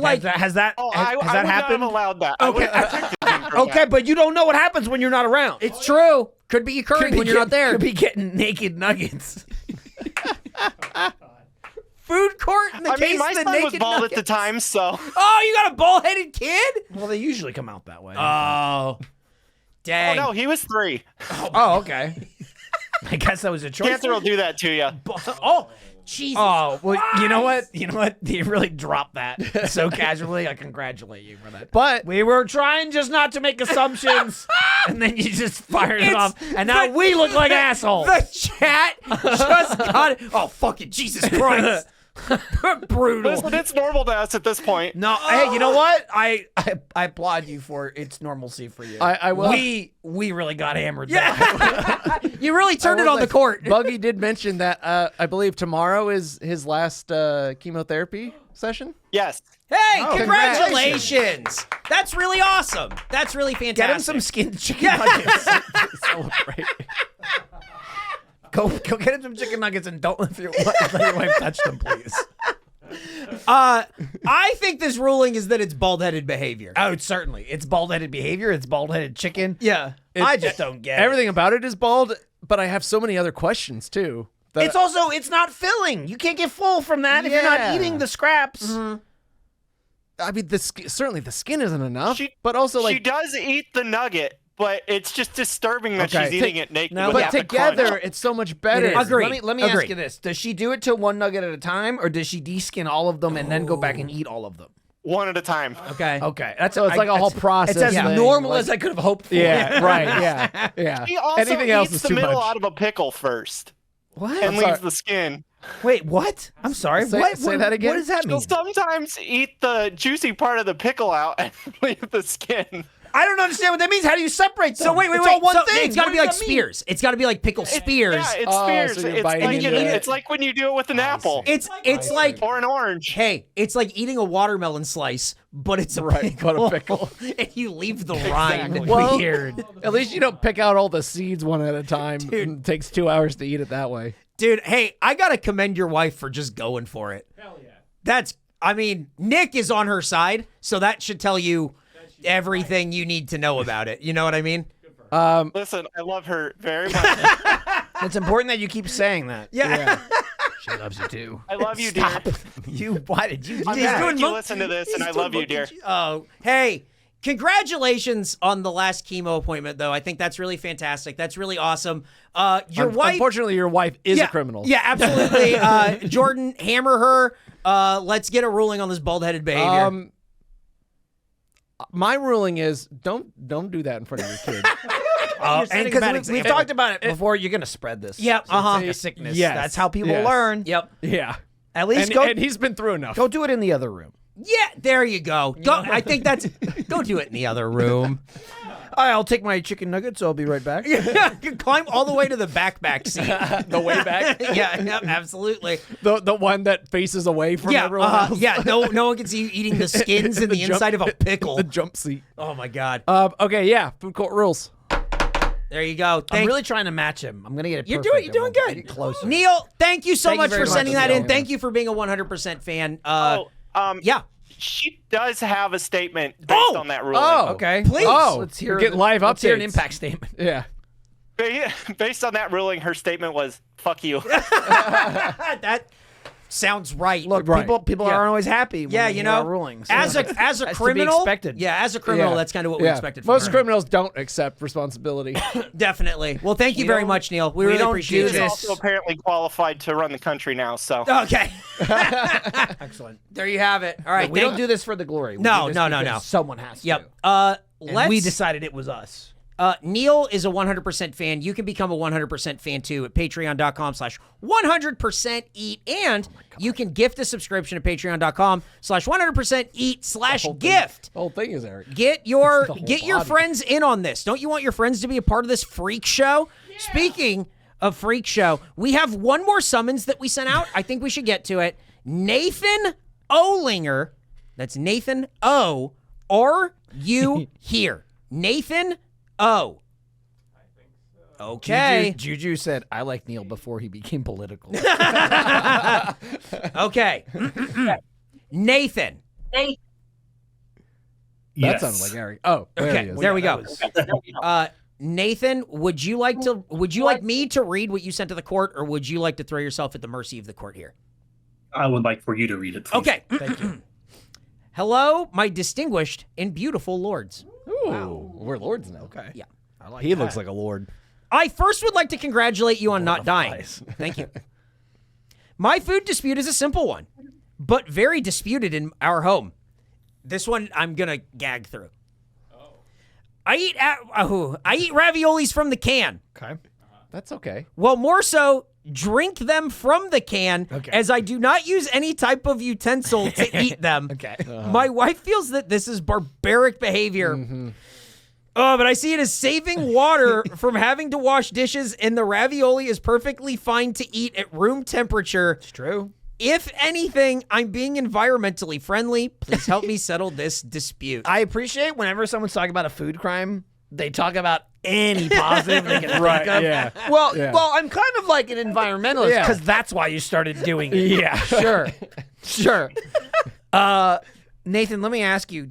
like Has that Oh, has I that would not happened? have allowed that. I would have protected him from Okay, that. but you don't know what happens when you're not around. it's true. Could be occurring when you're not there. Could be getting naked nuggets. Food court in the I case mean, my of the son was naked bald at the nuggets. time, so Oh, you got a bald-headed kid? Well, they usually come out that way. Oh. Dang. no, he was 3. Oh, okay. I guess that was a choice. Cancer will do that to you. Oh, Jesus. Oh, well, Christ. you know what? You really dropped that so casually. I congratulate you for that. But We were trying just not to make assumptions, and then you just fired it off, and now we look like assholes. The chat just got it. Oh, fucking Jesus Christ. Brutal. Listen, it's normal to us at this point. No, hey, you know what? I applaud you for its normalcy for you. I will. We really got hammered. Yeah. You really turned it will on the say, court. Buggy did mention that I believe tomorrow is his last chemotherapy session. Yes. Hey, Oh, congratulations. That's really awesome. That's really fantastic. Get him some skinned chicken nuggets. Celebrate. Go get him some chicken nuggets and don't let your wife touch them, please. I think this ruling is that it's bald-headed behavior. Oh, certainly. It's bald-headed behavior. It's bald-headed chicken. Yeah. I just don't get Everything about it is bald, but I have so many other questions too. It's not filling. You can't get full from that if you're not Yeah. eating the scraps. I mean, certainly the skin isn't enough, but also she does eat the nugget, but it's just disturbing that Okay. she's eating it naked. No, without but the crunch. together it's so much better. It is. Agreed. Let me ask Agreed. you this: does she do it to one nugget at a time, or does she deskin all of them and then go back and eat all of them? One at a time. Okay. Okay, that's So it's like a whole process It's as thing, normal like- as I could have hoped for. Yeah, right. Yeah, yeah. She also Anything else eats is the too middle much. out of a pickle first What? and sorry. leaves the skin. Wait, what? I'm sorry. Say- what? say What- that again? What does that mean? She'll sometimes eat the juicy part of the pickle out and leave the skin. I don't understand what that means. How do you separate them? So wait. It's all one so thing. It's got to What be does like that mean? spears. It's got to be like pickle spears. Yeah, it's Oh, spears. so you're it's, biting like, into it. it's like when you do it with an apple It's like or an orange. hey, it's like eating a watermelon slice, but it's a Right, but a pickle. and you leave the rind. Well, Weird. At least you don't pick out all the seeds one at a time. It takes 2 hours to eat it that way. Dude, hey, I gotta commend your wife for just going for it. Hell yeah. I mean, Nick is on her side, so that should tell you everything you need to know about it. You know what I mean? Listen, I love her very much. It's important that you keep saying that. Yeah. She loves you too. I love you, dear. Why did you do I'm that? glad you listen to this, and I love you, dear. Oh, hey, congratulations on the last chemo appointment, though. I think that's really fantastic. That's really awesome. Your wife. Unfortunately, your wife is a criminal. Yeah, absolutely. Jordan, hammer her. Let's get a ruling on this bald-headed behavior. My ruling is don't do that in front of your kid. You're setting And a because bad we've example. talked about it before, you're going to spread this. Yep, So it's uh-huh. like a sickness. Yes, That's how people yes. learn. Yep. Yeah. At least And he's been through enough. go do it in the other room. Yeah, there you go. Go. I think that's. Go do it in the other room. All right, I'll take my chicken nuggets. I'll be right back. You climb all the way to the back seat. The way back. Yeah, yep, absolutely. The one that faces away from Yeah, everyone else. yeah. No one can see you eating the skins in the jump- inside of a pickle. The jump seat. Oh my god. Okay, yeah. Food court rules. There you go. I'm really trying to match him. I'm going to get it You're perfect. doing and we'll good. get closer. Neil, thank you so Thank you much very for much, sending that Neil. in. Thank you for being a 100% fan. Yeah. She does have a statement based on that ruling. Okay. Please. Oh, Let's hear we're getting live Let's hear an updates. impact statement. Yeah. Based on that ruling, her statement was, fuck you. That sounds right. Look, Right. people Yeah. aren't always happy when yeah, they you hear our know, rulings. as a That's to be criminal, expected. yeah, as a criminal, Yeah. that's kind of what we Yeah. expected. From Most her. criminals don't accept responsibility. Definitely. Well, thank you We very don't- much, Neil. We we really don't appreciate do She's it. this. also apparently qualified to run the country now, so. Okay. Excellent. There you have it. All right. We don't do this for the glory. We No, do this no, no, because no. Someone has to. Yep. And Let's. we decided it was us. Neil is a 100% fan. You can become a 100% fan too at patreon.com/100%eat. And you can gift a subscription at patreon.com/100%eat/gift. The whole thing is Eric. Get your the whole your body. friends in on this. Don't you want your friends to be a part of this freak show? Speaking of freak show, we have one more summons that we sent out. I think we should get to it. Nathan Olinger. That's Nathan O. Are you here? Nathan O. Okay. Juju said, I like Neil before he became political. Okay. Nathan. That Yes. sounded like Eric. Oh, there Okay. he is. There we go. Nathan, would you like me to read what you sent to the court, or would you like to throw yourself at the mercy of the court here? I would like for you to read it, please. Okay. Thank you. Hello, my distinguished and beautiful lords. Ooh, we're lords now. Okay. Yeah. He looks like a lord. I first would like to congratulate you on not dying. Thank you. My food dispute is a simple one, but very disputed in our home. This one I'm going to gag through. I eat raviolis from the can. Okay. That's okay. Well, more so, drink them from the can, Okay. as I do not use any type of utensil to eat them. Okay. My wife feels that this is barbaric behavior. Oh, but I see it as saving water from having to wash dishes, and the ravioli is perfectly fine to eat at room temperature. It's true. If anything, I'm being environmentally friendly. Please help me settle this dispute. I appreciate whenever someone's talking about a food crime, they talk about any positive they can think of. Yeah. Well, Yeah. well, I'm kind of like an environmentalist Yeah. because that's why you started doing it. Yeah. Sure. Sure. Nathan, let me ask you,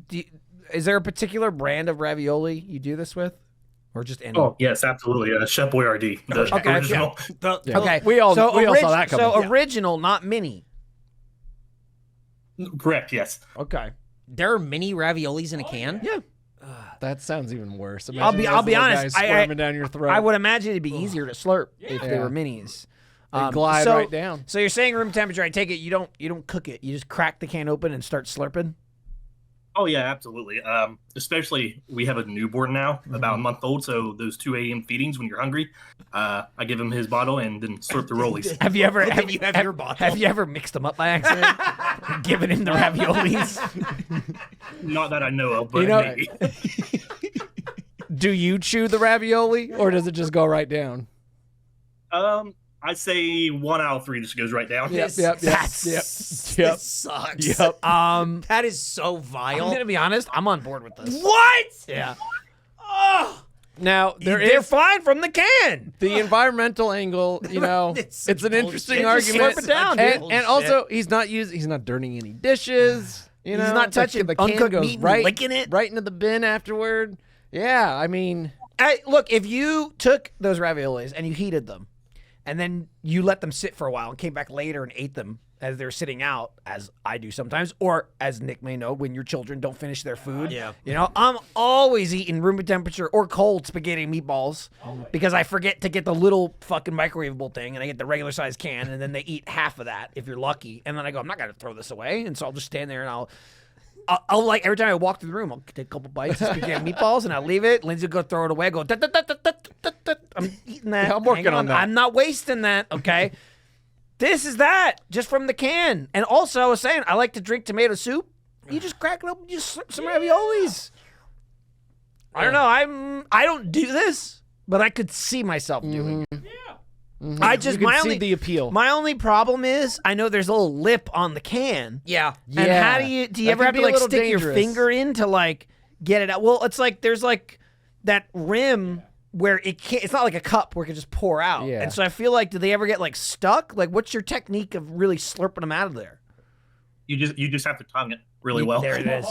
is there a particular brand of ravioli you do this with? or just any? Oh yes, absolutely. Chef Boyardee, the Okay, original. Okay, We all saw that coming. So original, not mini. Correct. Yes. Okay. There are mini raviolis in a can? Yeah. That sounds even worse. I'll be Imagine those little honest, guys squirming down your throat. I would imagine it'd be easier to slurp if they Yeah. were minis. They glide so, right down. So you're saying room temperature? I take it you don't cook it. You just crack the can open and start slurping. Oh yeah, absolutely. Especially we have a newborn now, about a month old. So those 2 a.m. feedings when you're hungry, I give him his bottle and then slurp the rollies. Have you ever Then you have your bottle. Have you ever mixed them up by accident? Given him the raviolis? Not that I know of, but You know- maybe. Do you chew the ravioli, or does it just go right down? I say 1 out of 3 just goes right down. Yep. This sucks. Yep. That is so I'm vile. gonna be honest. I'm on board with this. What? Yeah. Now They're is fine from the can. the environmental angle. You know, It's it's an bullshit. interesting Just argument. slurp it down, and, dude. and also, he's not dirtying any dishes. You know, He's not touching the can uncooked goes meat and right, licking it. right into the bin afterward. Yeah, I mean, Look, if you took those raviolis and you heated them, and then you let them sit for a while and came back later and ate them as they're sitting out, as I do sometimes, or as Nick may know, when your children don't finish their food. Yeah. You know, I'm always eating room temperature or cold spaghetti and meatballs because I forget to get the little fucking microwavable thing, and I get the regular size can, and then they eat half of that if you're lucky. And then I go, I'm not going to throw this away. And so I'll just stand there and I'll like every time I walk through the room, I'll take a couple bites of spaghetti and meatballs, and I'll leave it. Lindsay will go throw it away. I go, I'm eating that. I'm working Hang on that. I'm not wasting that. Okay. This is that just from the can. And also, I was saying, I like to drink tomato soup. You just crack it open, you just slip some raviolis. I don't know. I don't do this, but I could see myself doing it. I just you can my see only the appeal. My only problem is I know there's a little lip on the can. Yeah. And how do you That ever can have be to a like little stick your dangerous. finger in to like get it out? Well, it's like there's like that rim where it can't. It's not like a cup where it can just pour out. Yeah. And so I feel like, do they ever get like stuck? Like, what's your technique of really slurping them out of there? You just have to tongue it really well. There it is.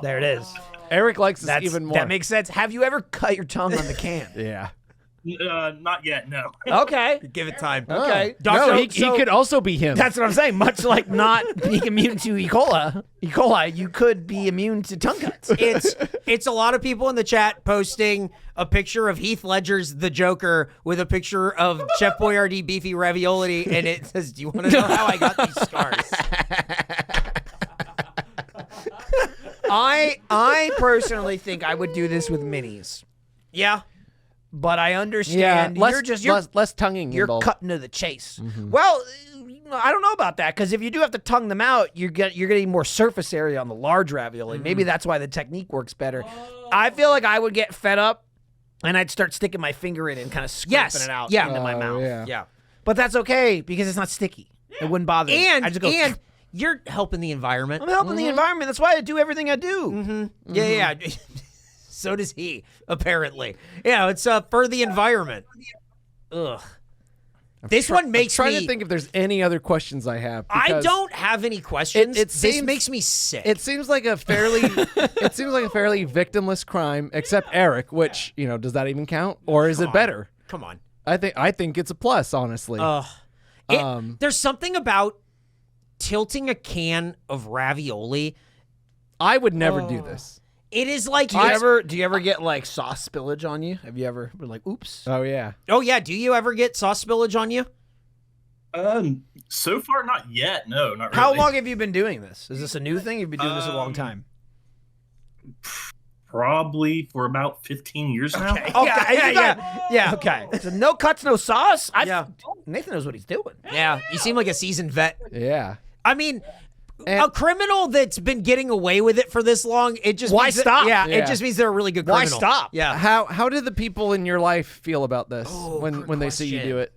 There it is. Eric likes this even more. That makes sense. Have you ever cut your tongue on the can? yeah. Not yet, no. Okay. Give it time. Okay. No, he So- could also be him. That's what I'm saying. Much like not being immune to E. coli, you could be immune to tongue cuts. It's a lot of people in the chat posting a picture of Heath Ledger's The Joker with a picture of Chef Boyardee beefy ravioli, and it says, "Do you want to know how I got these scars?" I personally think I would do this with minis, Yeah. but I understand less tonguing you're involved. cutting to the chase. Well, I don't know about that because if you do have to tongue them out, you're getting more surface area on the large ravioli. Maybe that's why the technique works better. I feel like I would get fed up and I'd start sticking my finger in it and kind of scraping it out into my mouth. Yeah. But that's okay because it's not sticky. It wouldn't bother me. I just go, And you're helping the environment. I'm helping the environment. That's why I do everything I do. Yeah. So does he, apparently. Yeah, it's for the environment. Ugh. This one makes I'm trying me. to think if there's any other questions I have. I because don't have any questions. It This seems- makes me sick. It seems like a fairly victimless crime, except Eric. Which does that even count, or is it better? Come on. I think it's a plus, honestly. There's something about tilting a can of ravioli. I would never do this. It is like Do you ever get like sauce spillage on you? Have you ever been like, oops? Oh yeah. Oh yeah, do you ever get sauce spillage on you? So far not yet. No, not really. How long have you been doing this? Is this a new thing? You've been doing this a long time. Probably for about 15 years now. Okay, yeah. Okay. So no cuts, no sauce. Yeah. Nathan knows what he's doing. Yeah, you seem like a seasoned vet. Yeah. I mean, And- a criminal that's been getting away with it for this long, it just Why means that- stop? yeah, Yeah. it just means they're a really good Why criminal. stop? Yeah. How did the people in your life feel about this Oh, when good they see you question. do it?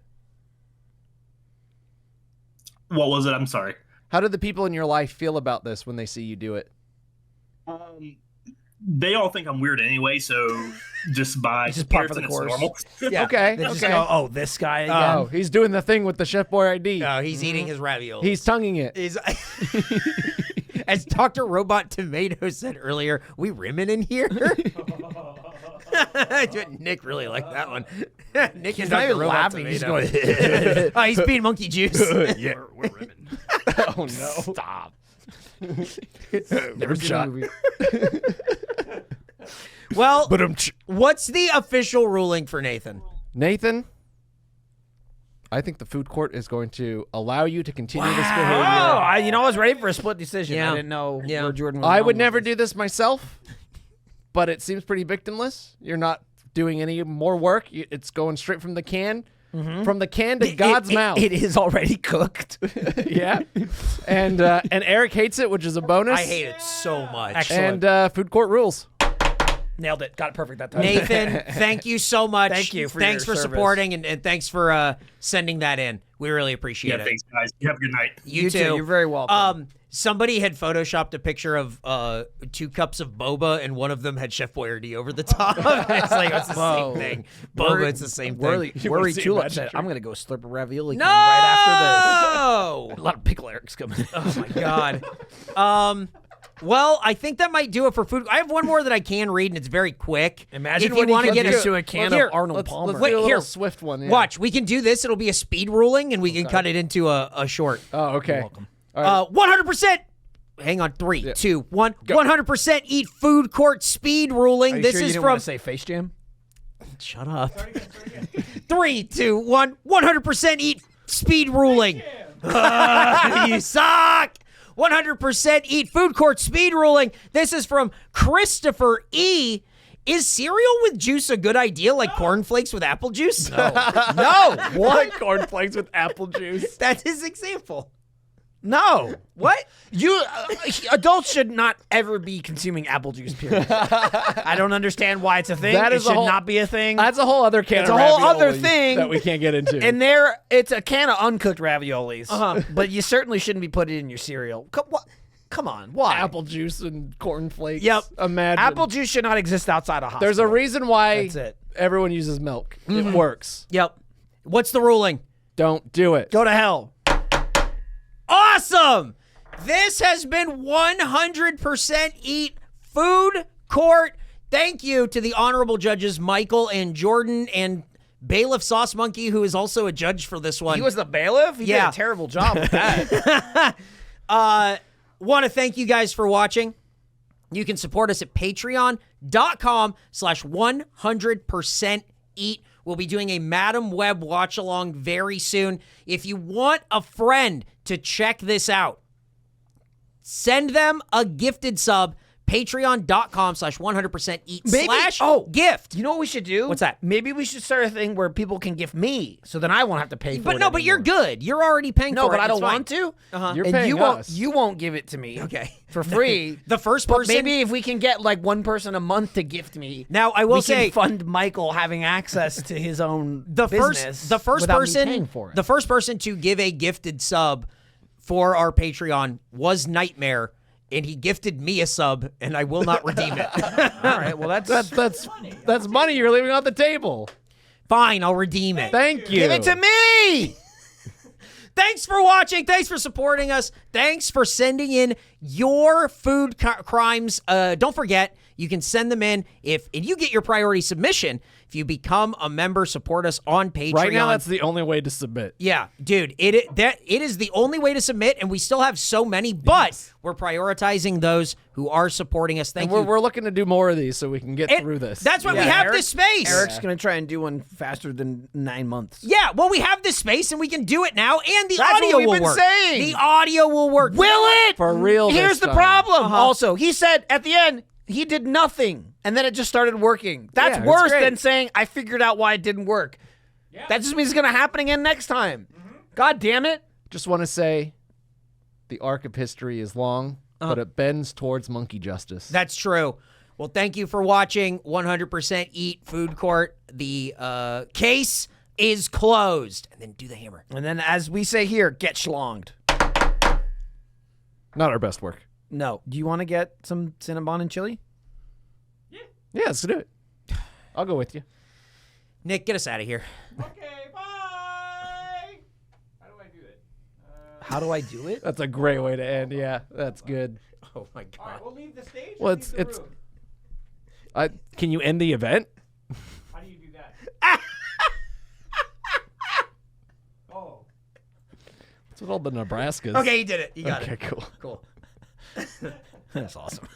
What was it? I'm sorry. How did the people in your life feel about this when they see you do it? They all think I'm weird anyway, so just by It's just par for the comparison, course. it's normal. Yeah. Okay, They just okay. go, oh, this guy again. Oh, he's doing the thing with the Chef Boyardee. Oh, he's eating his ravioli. He's tonguing it. He's As Dr. Robot Tomato said earlier, we rimming in here? Nick really liked that one. Nick is not Dr. even Robot laughing, he's Tomato. going, Oh, he's being monkey juice. yeah, we're rimming. Oh no! Stop. Never shot. Well, But what's the official ruling for Nathan? Nathan, I think the food court is going to allow you to continue this Oh, behavior. I was ready for a split decision. Yeah. I didn't know Yeah. where Jordan was I going would with never this. do this myself, but it seems pretty victimless. You're not doing any more work. It's going straight from the can. From the can to God's mouth. It is already cooked. Yeah. And Eric hates it, which is a bonus. I hate it so much. Excellent. And food court rules. Nailed it. Got it perfect that time. Nathan, thank you so much. Thank you for Thanks your for service. supporting and thanks for sending that in. We really appreciate Yeah, it. thanks, guys. You have a good night. You too. You're very welcome. Somebody had photoshopped a picture of 2 cups of boba, and one of them had Chef Boyardee over the top. It's like it's the Whoa. same thing. Boba, it's the same thing. Worry see a Tulip magic said, trick? I'm going to go slurp a ravioli No! can right after No! this. A lot of pickle Eric's coming. Oh my god. Well, I think that might do it for food. I have one more that I can read, and it's very quick. Imagine if when you want he to get comes a into a can Here, of Arnold Let's Palmer. do a Wait, little here. swift one. Yeah. Watch, we can do this. It'll be a speed ruling, and we can cut it into a short. Oh, okay. welcome. All right. 100%. Hang on, 3, 2, 1. 100% eat food court speed ruling. Are you this sure you is didn't from. want to say Face Jam? Shut up. 3, 2, 1. 100% eat speed ruling. You suck. 100% eat food court speed ruling. This is from Christopher E. Is cereal with juice a good idea, like cornflakes with apple juice? No. What? Cornflakes with apple juice. That's his example. No. What? You adults should not ever be consuming apple juice. Period. I don't understand why it's a thing. That It is a should whole- not be a thing. That's a whole other can It's of a whole other ravioli thing. that we can't get into. And it's a can of uncooked raviolis. But you certainly shouldn't be putting it in your cereal. Come on, why? apple juice and cornflakes. Yep. Imagine. Apple juice should not exist outside a hospital. There's a reason why That's it. everyone uses milk. It works. Yep. What's the ruling? Don't do it. Go to hell. Awesome! This has been 100% Eat Food Court. Thank you to the honorable judges, Michael and Jordan, and Bailiff Sauce Monkey, who is also a judge for this one. He was the bailiff? He Yeah. did a terrible job with that. Want to thank you guys for watching. You can support us at patreon.com/100% eat. We'll be doing a Madam Web watch along very soon. If you want a friend to check this out, send them a gifted sub. Patreon.com/100% eat /gift. You know what we should do? What's that? Maybe we should start a thing where people can gift me, so then I won't have to pay for it. But no, but you're anymore. good. You're already paying No, for it. but I It's don't fine. want to. You're And paying you us. won't give it to me. Okay. For free. The first But person. maybe if we can get like one person a month to gift me. Now, I will we say- can fund Michael having access to his own the business first without me person paying for it. the first person to give a gifted sub for our Patreon was Nightmare, and he gifted me a sub, and I will not redeem it. All right, well That's money you're leaving on the table. Fine, I'll redeem it. Thank you. give it to me. Thanks for watching. Thanks for supporting us. Thanks for sending in your food crimes. Don't forget, you can send them in if you get your priority submission. If you become a member, support us on Patreon. Right now, that's the only way to submit. Yeah, dude, it is the only way to submit, and we still have so many, but we're prioritizing those who are supporting us. Thank And you. we're looking to do more of these so we can get through this. That's why we Yeah, have Eric- this space. Eric's gonna try and do one faster than 9 months. Yeah, well, we have this space, and we can do it now, and the That's audio what we've will been work. saying. The audio will work. Will it? For real this Here's the time. problem. Also, he said at the end he did nothing, and then it just started working. That's Yeah, it's worse great. than saying I figured out why it didn't work. That just means it's gonna happen again next time. God damn it! Just want to say the arc of history is long, but it bends towards monkey justice. That's true. Well, thank you for watching 100% Eat Food Court. The case is closed. And then do the hammer. And then, as we say here, get schlonged. Not our best work. No. Do you want to get some Cinnabon and chili? Yeah, let's do it. I'll go with you. Nick, get us out of here. How do I do it? That's a great way to end. Yeah, that's good. Oh my god. we'll leave the stage. Well, it's. Can you end the event? How do you do that? Oh. That's what all the Nebraskas. Okay, you did it. You got Okay, it. cool. Cool. That's awesome.